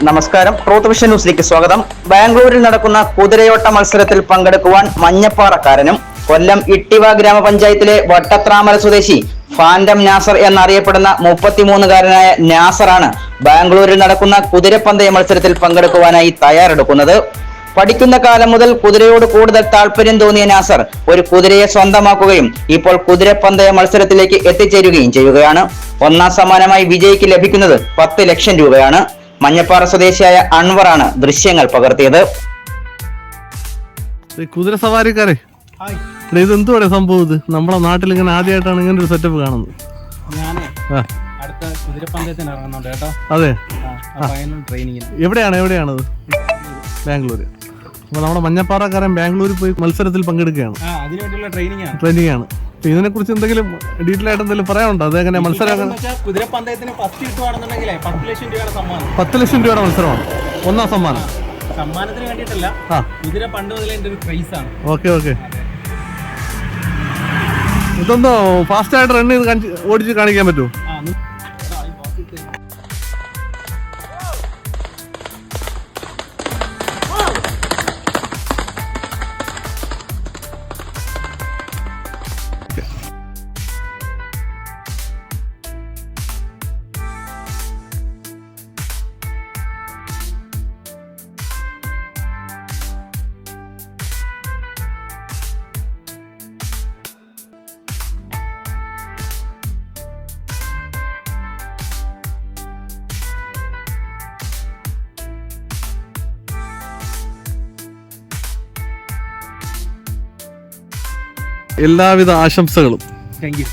നമസ്കാരം, truth vision ന്യൂസിലേക്ക് സ്വാഗതം. ബാംഗ്ലൂരിൽ നടക്കുന്ന കുതിരയോട്ട മത്സരത്തിൽ പങ്കെടുക്കുവാൻ മഞ്ഞപ്പാറക്കാരനും കൊല്ലം ഇട്ടിവ ഗ്രാമപഞ്ചായത്തിലെ വട്ടത്രാമല സ്വദേശി ഫാൻഡം നാസർ എന്നറിയപ്പെടുന്ന 33-കാരനായ നാസറാണ് ബാംഗ്ലൂരിൽ നടക്കുന്ന കുതിരപ്പന്തയ മത്സരത്തിൽ പങ്കെടുക്കുവാനായി തയ്യാറെടുക്കുന്നത്. പഠിക്കുന്ന കാലം മുതൽ കുതിരയോട് കൂടുതൽ താല്പര്യം തോന്നിയ നാസർ ഒരു കുതിരയെ സ്വന്തമാക്കുകയും ഇപ്പോൾ കുതിരപ്പന്തയ മത്സരത്തിലേക്ക് എത്തിച്ചേരുകയും ചെയ്യുകയാണ്. ഒന്നാം സമ്മാനമായി വിജയിക്ക് ലഭിക്കുന്നത് 10 ലക്ഷം രൂപയാണ്. മഞ്ഞപ്പാറ സ്വദേശിയായ അൻവറാണ് ദൃശ്യങ്ങൾ പകർത്തിയത്. കുതിര സവാരിക്കാരെ, ഇത് എന്തുവാണ് സംഭവം? ഇത് നമ്മളെ നാട്ടിൽ ഇങ്ങനെ ആദ്യമായിട്ടാണ് ഇങ്ങനെ ഒരു സെറ്റപ്പ് കാണുന്നത്. അടുത്ത കുതിരപ്പന്തയത്തിന് ഇറങ്ങുന്നുണ്ട് കേട്ടോ. അതെ, എവിടെയാണത്? ബാംഗ്ലൂർ. അപ്പൊ നമ്മുടെ മഞ്ഞപ്പാറക്കാരൻ ബാംഗ്ലൂരിൽ പോയി മത്സരത്തിൽ പങ്കെടുക്കുകയാണ്. ട്രെയിനിങ് ആണ്. ഇതിനെ കുറിച്ച് എന്തെങ്കിലും ഡീറ്റെയിൽ ആയിട്ട് എന്തെങ്കിലും പറയാനുണ്ടോ? അതെങ്ങനെ മത്സരം? കുതിരപ്പന്തയത്തിന് ഫസ്റ്റ് കിട്ടുവാണെന്നുണ്ടെങ്കിൽ 10 ലക്ഷം രൂപയുടെ സമ്മാനം. 10 ലക്ഷം രൂപയുടെ മത്സരമാണ് ഒന്നാം സമ്മാനം. സമ്മാനത്തിന് വേണ്ടിയിട്ടല്ല, കുതിര പണ്ട് മുതലേ എന്റെ ഒരു ക്രൈസ് ആണ്. ഓക്കെ. ഇതൊന്ന് ഫാസ്റ്റ് ആയിട്ട് റൺ ചെയ്ത് ഓടിച്ച് കാണിക്കാൻ പറ്റുമോ? എല്ലാവിധ ആശംസകളും. Thank you.